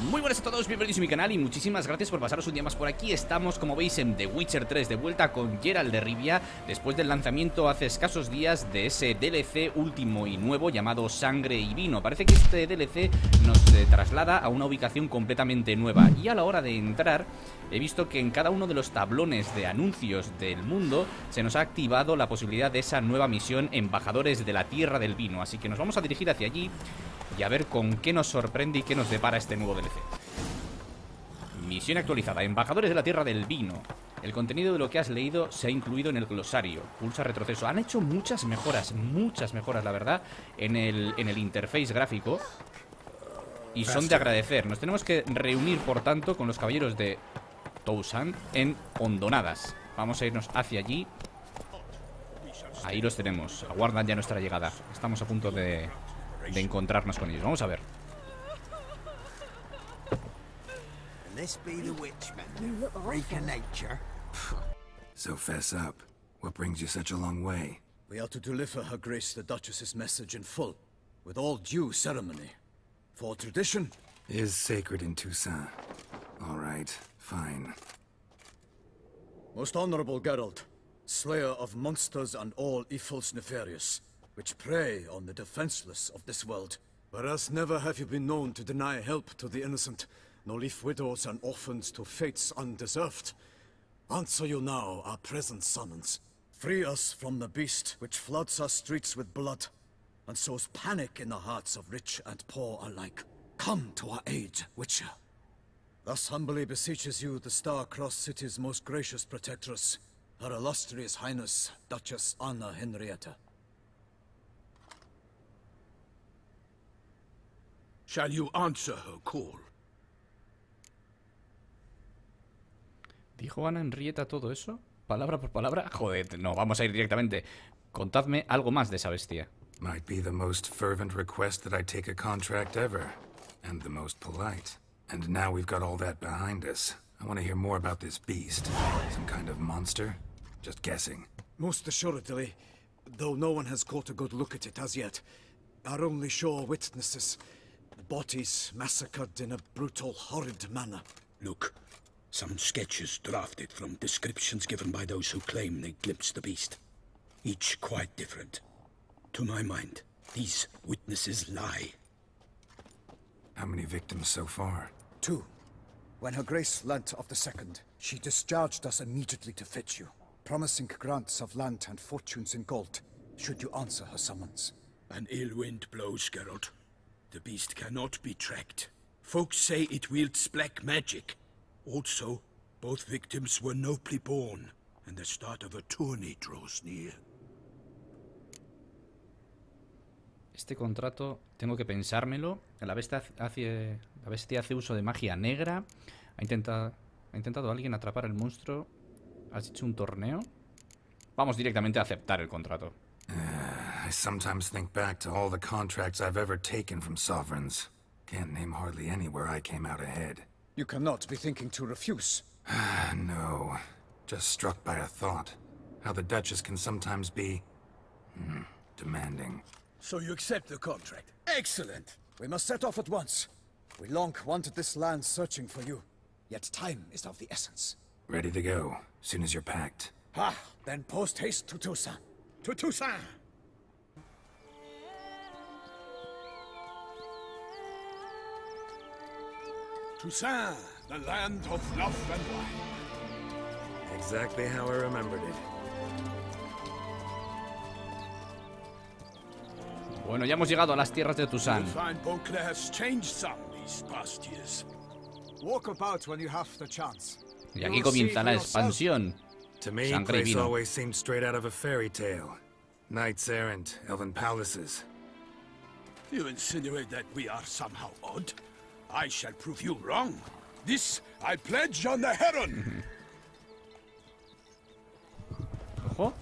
Muy buenas a todos, bienvenidos a mi canal y muchísimas gracias por pasaros un día más por aquí. Estamos, como veis, en The Witcher 3 de vuelta con Geralt de Rivia, después del lanzamiento hace escasos días de ese DLC último y nuevo llamado Sangre y Vino. Parece que este DLC nos traslada a una ubicación completamente nueva, y a la hora de entrar he visto que en cada uno de los tablones de anuncios del mundo se nos ha activado la posibilidad de esa nueva misión, Embajadores de la Tierra del Vino. Así que nos vamos a dirigir hacia allí y a ver con qué nos sorprende y qué nos depara este nuevo DLC. Misión actualizada, Embajadores de la Tierra del Vino. El contenido de lo que has leído se ha incluido en el glosario. Pulsa retroceso. Han hecho muchas mejoras, la verdad, en el interface gráfico, y son de agradecer. Nos tenemos que reunir, por tanto, con los caballeros de Toussaint en hondonadas. Vamos a irnos hacia allí. Ahí los tenemos, aguardan ya nuestra llegada. Estamos a punto de encontrarnos con ellos. Vamos a ver. So fess up. What brings you such a long way? We are to deliver Her Grace the Duchess's message in full, with all due ceremony. For tradition is sacred in Toussaint. All right, fine. Most honorable Geralt, slayer of monsters and all evils nefarious, which prey on the defenseless of this world. Whereas never have you been known to deny help to the innocent, nor leave widows and orphans to fates undeserved. Answer you now our present summons. Free us from the beast which floods our streets with blood, and sows panic in the hearts of rich and poor alike. Come to our aid, Witcher. Thus humbly beseeches you the Star-Crossed City's most gracious protectress, Her Illustrious Highness, Duchess Anna Henrietta. Shall you answer her call? ¿Dijo Ana Henrietta todo eso? ¿Palabra por palabra? Joder, no, vamos a ir directamente. Contadme algo más de esa bestia. Might be the most fervent request that I take a contract ever, and the most polite. And now we've got all that behind us. I want to hear more about this beast. Some kind of monster? Just guessing. Most assuredly, though no one has caught a good look at it as yet. Our only sure witnesses. Bodies massacred in a brutal, horrid manner. Look, some sketches drafted from descriptions given by those who claim they glimpsed the beast. Each quite different. To my mind, these witnesses lie. How many victims so far? 2. When Her Grace learnt of the second, she discharged us immediately to fetch you, promising grants of land and fortunes in gold, should you answer her summons. An ill wind blows, Geralt. The beast cannot be tracked. Folks say it wields black magic. Also, both victims were nobly born, and the start of a tourney draws near. Este contrato tengo que pensármelo. La bestia hace uso de magia negra. Ha intentado alguien atrapar al monstruo. ¿Has hecho un torneo? Vamos directamente a aceptar el contrato. I sometimes think back to all the contracts I've ever taken from sovereigns. Can't name hardly any where I came out ahead. You cannot be thinking to refuse. No. Just struck by a thought. How the Duchess can sometimes be demanding. So you accept the contract? Excellent! We must set off at once. We long wanted this land searching for you. Yet time is of the essence. Ready to go, soon as you're packed. Ah, then post haste to Toussaint. To Toussaint! Toussaint, the land of love and wine. Exactly how I remembered it. Bueno, ya hemos llegado a las tierras de Toussaint. Beauclair has changed some these past years. Walk about when you have the chance. Y aquí comienza la expansión. To me, Sangre y place Vino. always seemed straight out of a fairy tale. Knights errant, elven palaces. You insinuate that we are somehow odd? I shall prove you wrong. This I pledge on the Heron. Ojo.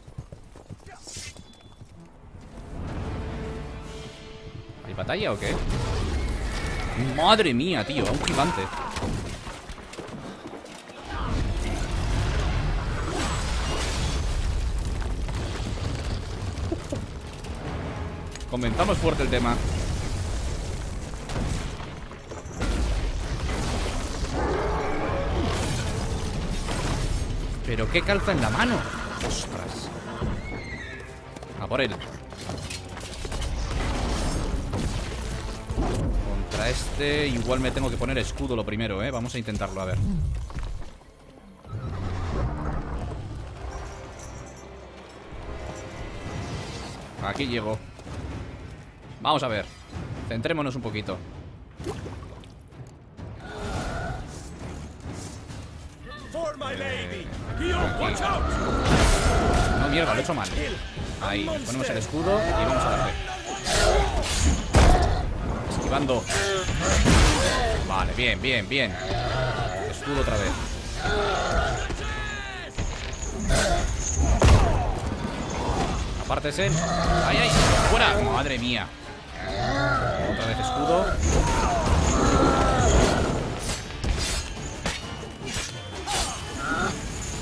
¿Hay batalla o qué? ¡Madre mía, tío! Un gigante. Comenzamos fuerte el tema. Pero qué calza en la mano. Ostras. A por él. Contra este igual me tengo que poner escudo lo primero, Vamos a intentarlo, a ver. Aquí llego. Vamos a ver. Centrémonos un poquito. No, mierda, lo he hecho mal. Ahí, nos ponemos el escudo y vamos a darle. Esquivando. Vale, bien, bien, bien. Escudo otra vez. Apártese. ¡Ay, ay! ¡Fuera! ¡Madre mía! Otra vez escudo.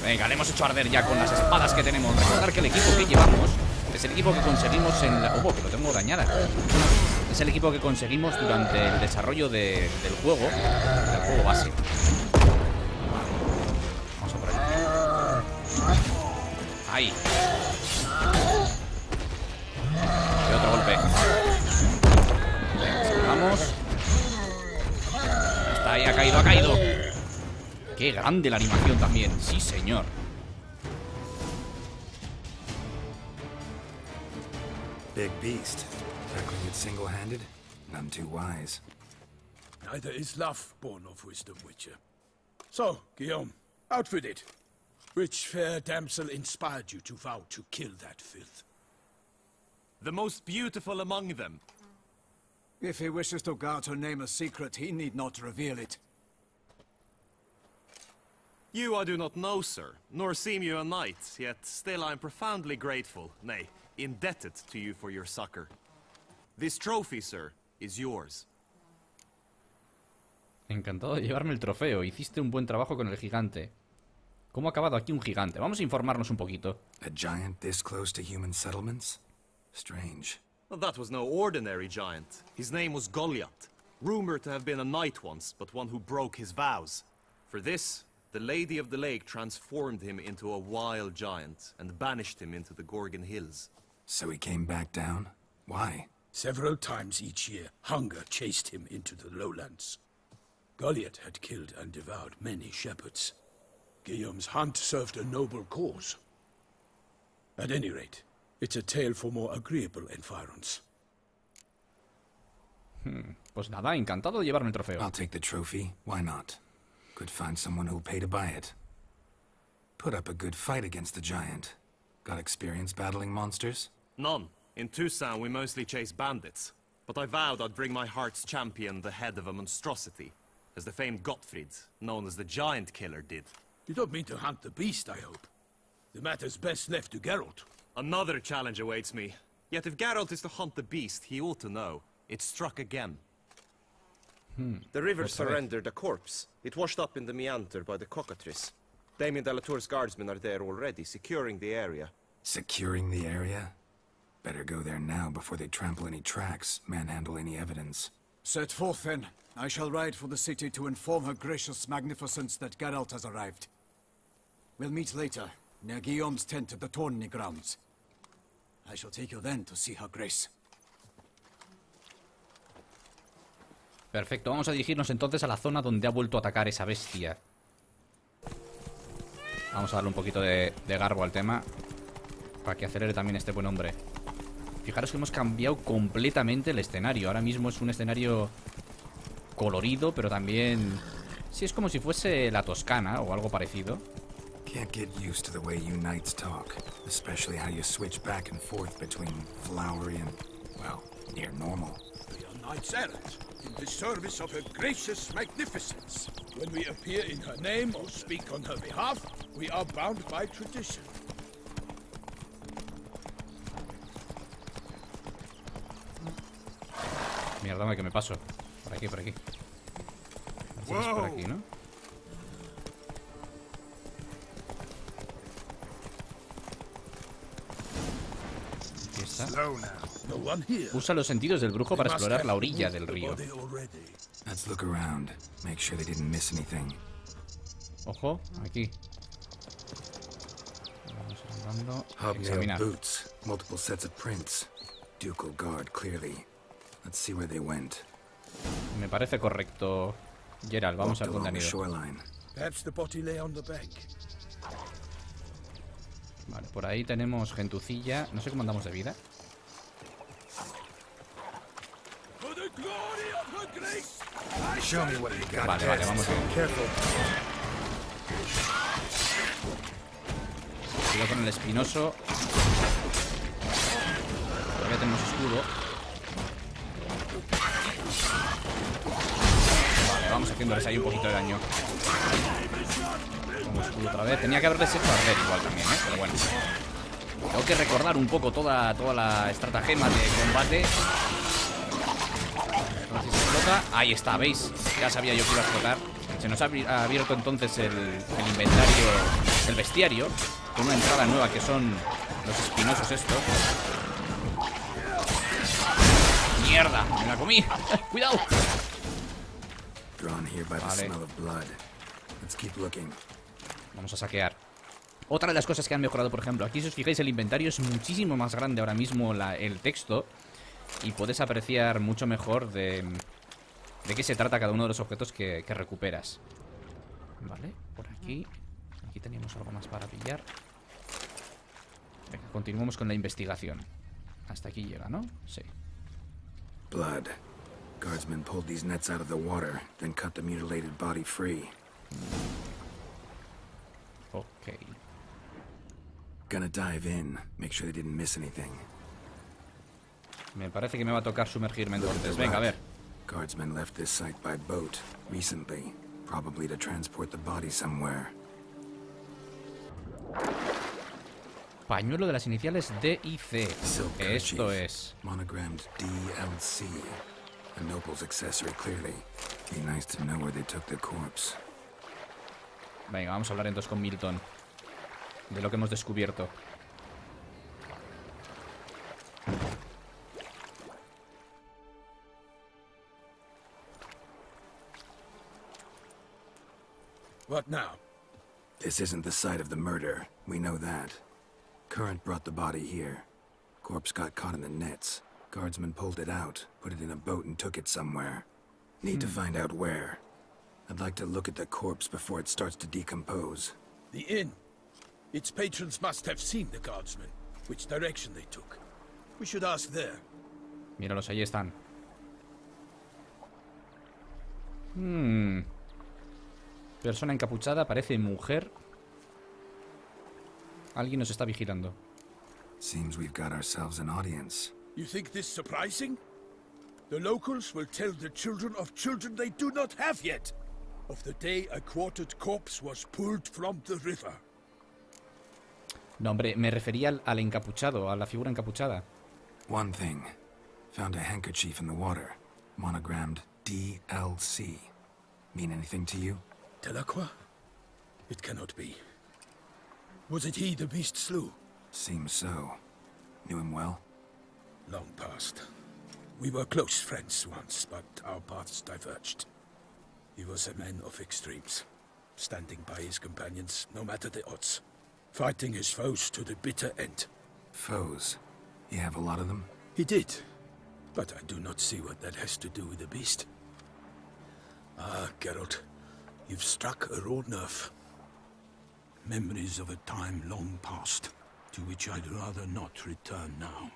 Venga, le hemos hecho arder ya con las espadas que tenemos. Recordar que el equipo que llevamos es el equipo que conseguimos en la... ¡Oh, que lo tengo dañada! Es el equipo que conseguimos durante el desarrollo del juego base. Vamos a por ahí. Ahí. Y otro golpe. Vamos. Está ahí, ha caído, ha caído. Qué grande la animación también. Sí, señor. Big beast. Tackling it single-handed? None too wise. Neither is love born of wisdom, Witcher. So, Guillaume, outfit it. Which fair damsel inspired you to vow to kill that filth? The most beautiful among them. If he wishes to guard her name a secret, he need not reveal it. You I do not know, sir, nor seem you a knight, yet still I am profoundly grateful, nay, indebted to you for your succor. This trophy, sir, is yours. Encantado de llevarme el trofeo. Hiciste un buen trabajo con el gigante. ¿Cómo ha acabado aquí un gigante? Vamos a informarnos un poquito. A giant this close to human settlements? Strange. Well, that was no ordinary giant. His name was Goliath, rumored to have been a knight once, but one who broke his vows. For this, the Lady of the Lake transformed him into a wild giant and banished him into the Gorgon Hills. So he came back down? Why? Several times each year, hunger chased him into the lowlands. Goliath had killed and devoured many shepherds. Guillaume's hunt served a noble cause. At any rate, it's a tale for more agreeable environs. Pues nada, encantado de llevarme el trofeo. I'll take the trophy. Why not? Could find someone who'll pay to buy it. Put up a good fight against the giant. Got experience battling monsters? None. In Toussaint, we mostly chase bandits. But I vowed I'd bring my heart's champion the head of a monstrosity, as the famed Gottfried, known as the Giant Killer, did. You don't mean to hunt the beast, I hope. The matter's best left to Geralt. Another challenge awaits me. Yet if Geralt is to hunt the beast, he ought to know. It struck again. The river surrendered a corpse. It washed up in the meander by the cockatrice. Damien Delatour's guardsmen are there already, securing the area. Securing the area? Better go there now before they trample any tracks, manhandle any evidence. Set forth, then. I shall ride for the city to inform her gracious magnificence that Geralt has arrived. We'll meet later, near Guillaume's tent at the Tourney grounds. I shall take you then to see her grace. Perfecto, vamos a dirigirnos entonces a la zona donde ha vuelto a atacar esa bestia. Vamos a darle un poquito de garbo al tema, para que acelere también este buen hombre. Fijaros que hemos cambiado completamente el escenario. Ahora mismo es un escenario colorido, pero también... sí, es como si fuese la Toscana o algo parecido. Can't get used to the way you knights talk, especially how you switch back and forth between flowery and, well, near normal. We are knights errant, in the service of her gracious magnificence. When we appear in her name or speak on her behalf, we are bound by tradition. Mierda, que me paso. Por aquí, por aquí. Entonces, por aquí, ¿no? Aquí pasa? No one here. Usa los sentidos del brujo para explorar la orilla del río. Let's look around. Make sure they didn't miss anything. Ojo, aquí. Vamos andando. Hobnail Examinar. boots, multiple sets of prints. Ducal guard, clearly. Let's see where they went. Me parece correcto. Gerald, vamos a ver Walked dónde han along the ido. shoreline. Perhaps the body lay on the bank. Vale, por ahí tenemos gentucilla. No sé cómo andamos de vida. For the glory of her grace. Show me what you got. Vale, vale, vamos bien. Careful. Cuidado con el espinoso. Todavía tenemos escudo. Vale, vamos haciéndoles ahí un poquito de daño. Pongo escudo otra vez. Tenía que haberles hecho arder igual también, ¿eh? Pero bueno. Tengo que recordar un poco toda la estratagema de combate. A ver si se explota. Ahí está, ¿veis? Ya sabía yo que iba a explotar. Se nos ha abierto entonces el inventario, el bestiario, con una entrada nueva que son los espinosos estos. ¡Mierda! ¡Me la comí! ¡Cuidado! Drawn here by the smell of blood. Let's keep looking. Vamos a saquear. Otra de las cosas que han mejorado, por ejemplo, aquí si os fijáis el inventario es muchísimo más grande ahora mismo el texto. Y puedes apreciar mucho mejor de qué se trata cada uno de los objetos que recuperas. Vale, por aquí. Aquí teníamos algo más para pillar. Venga, continuemos con la investigación. Hasta aquí llega, ¿no? Sí. Blood. Guardsmen pulled these nets out of the water, then cut the mutilated body free. Ok. Gonna dive in, make sure they didn't miss anything. Me parece que me va a tocar sumergirme entonces. Venga, a ver. Guardsmen left this site by boat recently, probably to transport the body somewhere. Pañuelo de las iniciales D y C. Silk Esto kerchief, es. monogrammed DLC. A noble's accessory, clearly. Be nice to know where they took the corpse. Venga, vamos a hablar entonces con Milton de lo que hemos descubierto. What now? This isn't the site of the murder. We know that. Current brought the body here. Corpse got caught in the nets. Guardsmen pulled it out, put it in a boat and took it somewhere. Need to find out where. I'd like to look at the corpse before it starts to decompose. The inn. Its patrons must have seen the guardsmen, which direction they took. We should ask there. Míralos, ahí están. Persona encapuchada, parece mujer. Alguien nos está vigilando. Seems we've got ourselves an audience. You think this surprising? The locals will tell the children of children they do not have yet, of the day a quartered corpse was pulled from the river. No, hombre, me refería al encapuchado, a la figura encapuchada. One thing. Found a handkerchief in the water. Monogrammed DLC. Mean anything to you? Delacroix? It cannot be. Was it he the beast slew? Seems so. Knew him well? Long past. We were close friends once, but our paths diverged. He was a man of extremes, standing by his companions, no matter the odds. Fighting his foes to the bitter end. Foes? You have a lot of them? He did, but I do not see what that has to do with the beast. Ah, Geralt, you've struck a raw nerve. Memories of a time long past, to which I'd rather not return now.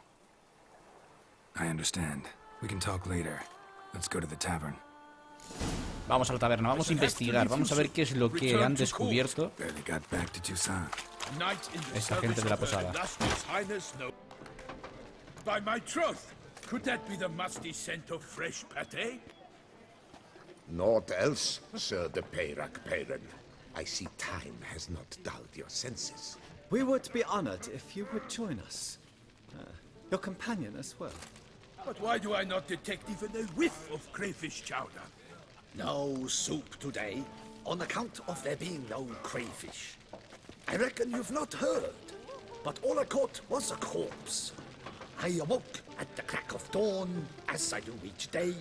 I understand. We can talk later. Let's go to the tavern. Vamos a la taberna, vamos a investigar, vamos a ver qué es lo que han descubierto Barely got back to Toussaint. esta gente de la posada. By my troth, could that be the musty scent of fresh pâté? Naught else, Sir de Peyrac-Peyran. I see time has not dulled your senses. We would be honored if you would join us. Your companion as well. But why do I not detect even a whiff of crayfish chowder? No soup today, on account of there being no crayfish. I reckon you've not heard, but all I caught was a corpse. I awoke at the crack of dawn, as I do each day.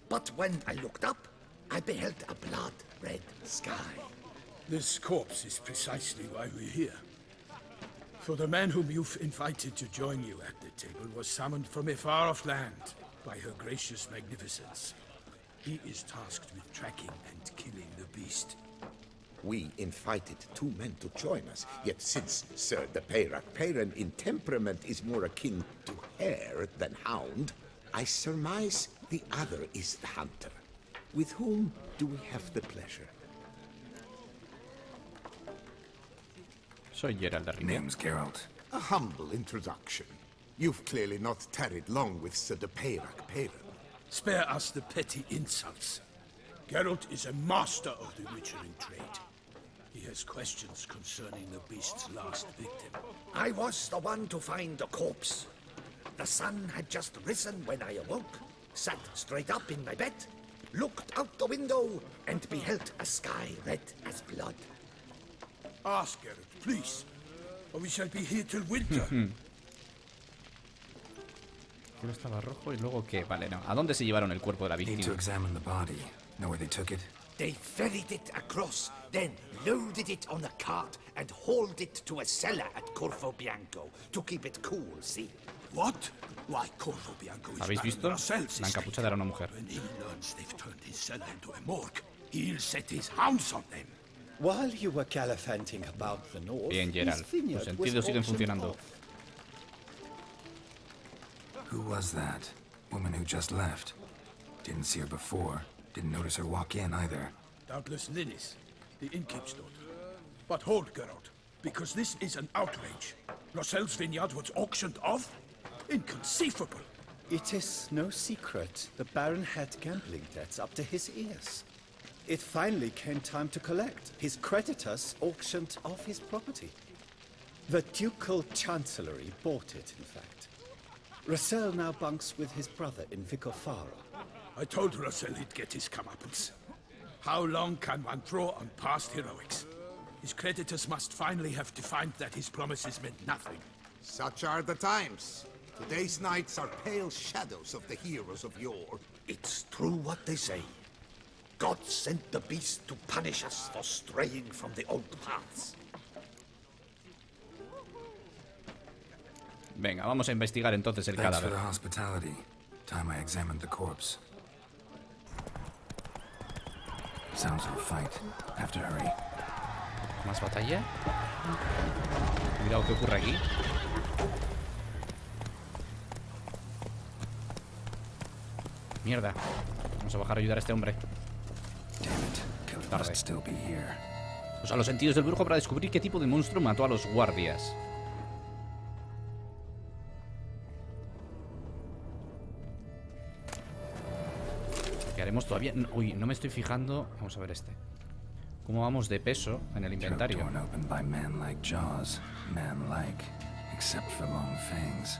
But when I looked up, I beheld a blood-red sky. This corpse is precisely why we're here. For the man whom you've invited to join you at the table was summoned from a far-off land by her gracious magnificence. He is tasked with tracking and killing the beast. We invited 2 men to join us, yet since Sir the Peyrac in temperament is more akin to hare than hound, I surmise the other is the hunter. With whom do we have the pleasure? Soy Geralt de Rivia. Name's Geralt. A humble introduction. You've clearly not tarried long with Sir the Peyrac. Spare us the petty insults. Geralt is a master of the witchering trade. He has questions concerning the beast's last victim. I was the one to find the corpse. The sun had just risen when I awoke, sat straight up in my bed, looked out the window, and beheld a sky red as blood. Ask Geralt, please, or we shall be here till winter. Uno estaba rojo y luego ¿qué? Vale, no. ¿A dónde se llevaron el cuerpo de la Need to víctima? examine the body. Know where they took it? They ferried it across, then loaded it on a cart and hauled it to a cellar at Corvo Bianco to keep it cool, see? What? Why, Corvo Bianco is ¿Habéis visto? Marcel's La encapuchada era una mujer. When he learns they've turned his cellar into a morgue, he'll set his hounds on them. While you were gallivanting about the north, Bien, his Geralt. vineyard Los was sentidos siguen auctioned funcionando. off. Who was that? Woman who just left. Didn't see her before. Didn't notice her walk in either. Doubtless Linnis, the innkeep's daughter. But hold, Geralt, because this is an outrage. Roselle's vineyard was auctioned off? Inconceivable! It is no secret the Baron had gambling debts up to his ears. It finally came time to collect. His creditors auctioned off his property. The Ducal Chancellery bought it, in fact. Roselle now bunks with his brother in Vicofara. I told Roselle he'd get his comeuppance. How long can one throw on past heroics? His creditors must finally have defined that his promises meant nothing. Such are the times. Today's knights are pale shadows of the heroes of yore. It's true what they say. God sent the beast to punish us for straying from the old paths. Venga, vamos a investigar entonces el Thanks for cadáver. the hospitality. Time I examined the corpse. Sounds like a fight. Have to hurry. ¿Más batalla? Cuidado que ocurre aquí. Mierda. Vamos a bajar a ayudar a este hombre. Damn it. Killer Tarde. must still be here. Usa los sentidos del brujo para descubrir qué tipo de monstruo mató a los guardias. ¿Qué haremos todavía? Uy, no me estoy fijando. Vamos a ver este. ¿Cómo vamos de peso en el inventario? Torn open by man-like jaws. Man-like, except for long fangs.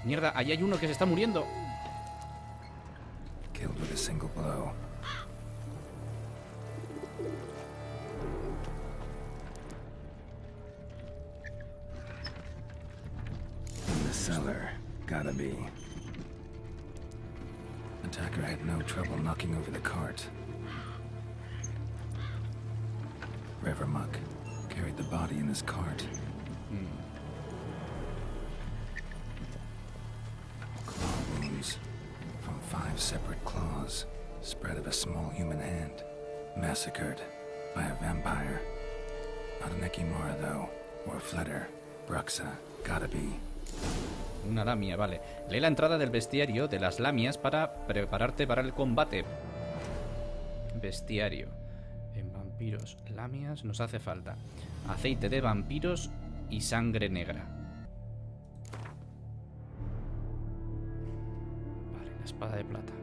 Mierda, ahí hay uno que se está muriendo. Killed with a single blow. In the cellar. Gotta be. Attacker had no trouble knocking over the cart. Revermuck carried the body in his cart. Claw wounds from 5 separate claws, spread of a small human hand. Massacred by a vampire. Not an Ekimara, though, or a Fletter. Bruxa, gotta be. Una lamia, vale. Lee la entrada del bestiario de las lamias para prepararte para el combate. Bestiario. En vampiros, lamias, nos hace falta aceite de vampiros y sangre negra. Vale, la espada de plata.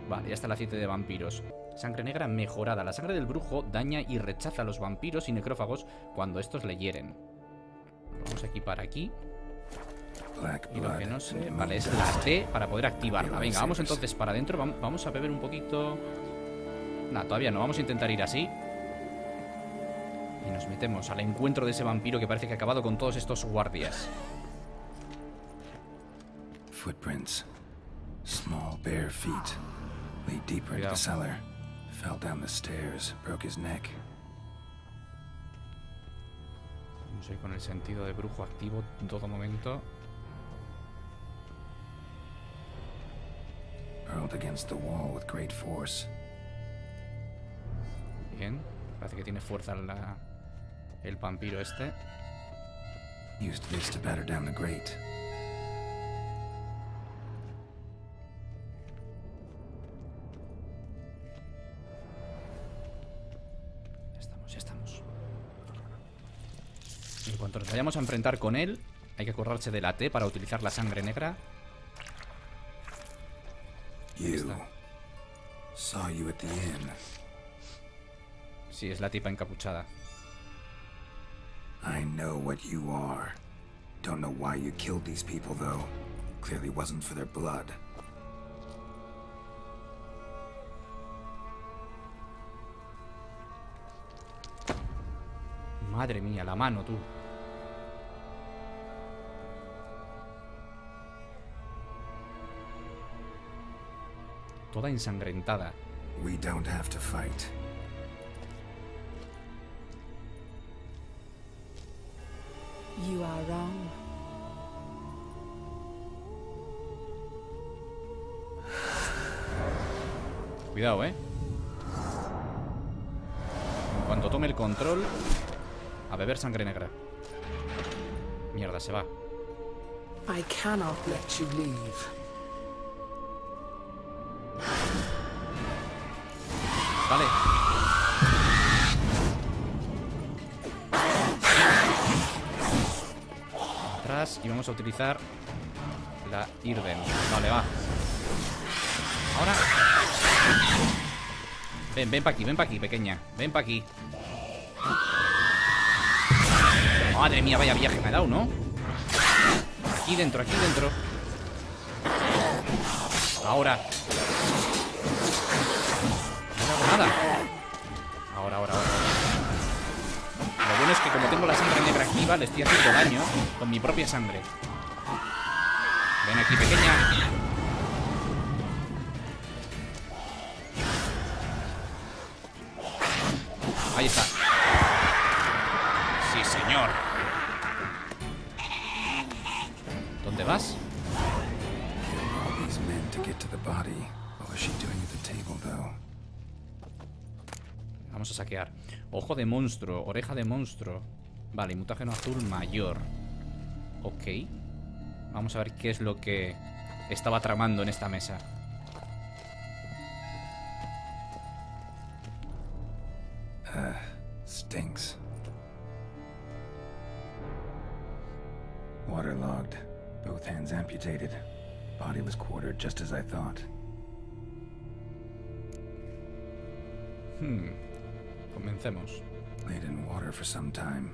Vale, ya está el aceite de vampiros. Sangre negra mejorada. La sangre del brujo daña y rechaza a los vampiros y necrófagos cuando estos le hieren. Lo vamos a equipar aquí. Y lo que no sé... Vale, es la T para poder activarla. Venga, vamos entonces para adentro. Vamos a beber un poquito... Nah, todavía no. Vamos a intentar ir así. Y nos metemos al encuentro de ese vampiro que parece que ha acabado con todos estos guardias. Footprints. Small, bare feet. Lead deeper into the cellar. Fell down the stairs, broke his neck. No sé, con el sentido de brujo activo en todo momento. Hurled against the wall with great force. Bien, parece que tiene fuerza el vampiro este. Used this to batter down the grate. Ya estamos. En cuanto nos vayamos a enfrentar con él, hay que acordarse de la T para utilizar la sangre negra. You. Saw you at the inn. Sí, es la tipa encapuchada. I know what you are. Don't know why you killed these people, though. Clearly wasn't for their blood. Madre mía, la mano, tú. Toda ensangrentada. We don't have to fight. You are wrong. Cuidado, En cuanto tome el control, a beber sangre negra. Mierda, se va. I cannot let you leave. Vale. Atrás y vamos a utilizar la Irden. Vale, va. Ahora. Ven pa' aquí, pequeña. Ven pa' aquí. Madre mía, vaya viaje me ha dado, ¿no? Aquí dentro, aquí dentro. Ahora. No hago nada. Ahora. Lo bueno es que como tengo la sangre negra activa, le estoy haciendo daño con mi propia sangre. Ven aquí, pequeña. Ahí está. Sí, señor. ¿Dónde vas? Vamos a saquear. Ojo de monstruo, oreja de monstruo. Vale, mutágeno azul mayor. Ok. Vamos a ver qué es lo que estaba tramando en esta mesa. Stinks. Waterlogged. Both hands amputated. Body was quartered just as I thought. Comencemos. Laid in water for some time.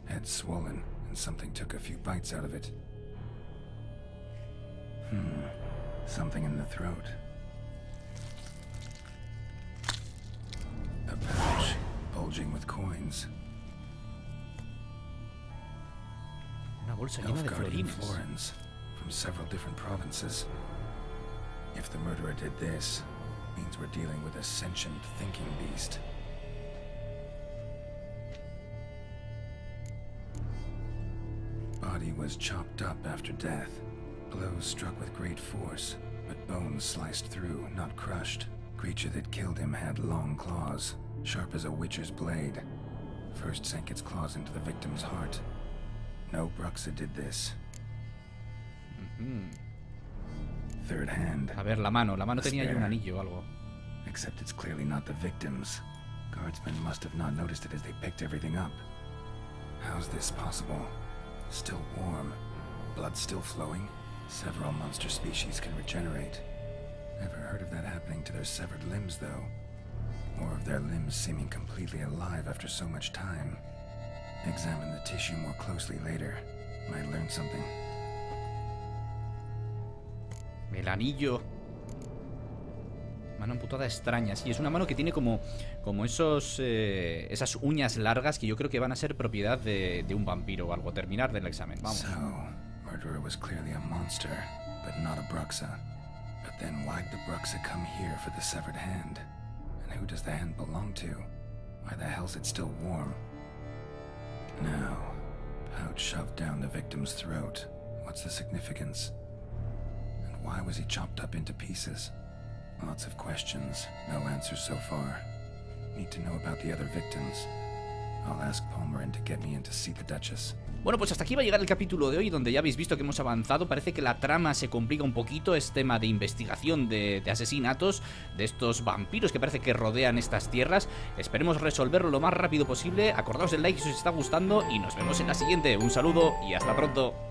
Head swollen, and something took a few bites out of it. Something in the throat. A pouch, bulging with coins. Una bolsa llena de florines. Florins, from several different provinces. If the murderer did this, means we're dealing with a sentient thinking beast. Body was chopped up after death. Blows struck with great force, but bones sliced through, not crushed. Creature that killed him had long claws, sharp as a witcher's blade. First sank its claws into the victim's heart. No Bruxa did this. Third hand. A ver, la mano tenía ahí un anillo o algo. Except it's clearly not the victim's. Guardsmen must have not noticed it as they picked everything up. How's this possible? Still warm. Blood still flowing. Several monster species can regenerate. Never heard of that happening to their severed limbs, though. Or of their limbs seeming completely alive after so much time. Examine the tissue more closely later. Might learn something. El anillo. Mano amputada extraña. Sí, es una mano que tiene como esas uñas largas que yo creo que van a ser propiedad de un vampiro o algo. Terminar del examen, vamos. So, murderer was clearly a monster, but not a Bruxa. But then why'd the Bruxa come here for the severed hand? And who does the hand belong to? Why the hell's it still warm? Now, pouch shoved down the victim's throat. What's the significance? And why was he chopped up into pieces? Lots of questions, no answers so far. Need to know about the other victims. I'll ask Palmerin to get me in to see the Duchess. Bueno, pues hasta aquí va a llegar el capítulo de hoy, donde ya habéis visto que hemos avanzado. Parece que la trama se complica un poquito, es tema de investigación de asesinatos, de estos vampiros que parece que rodean estas tierras. Esperemos resolverlo lo más rápido posible. Acordaos del like si os está gustando y nos vemos en la siguiente. Un saludo y hasta pronto.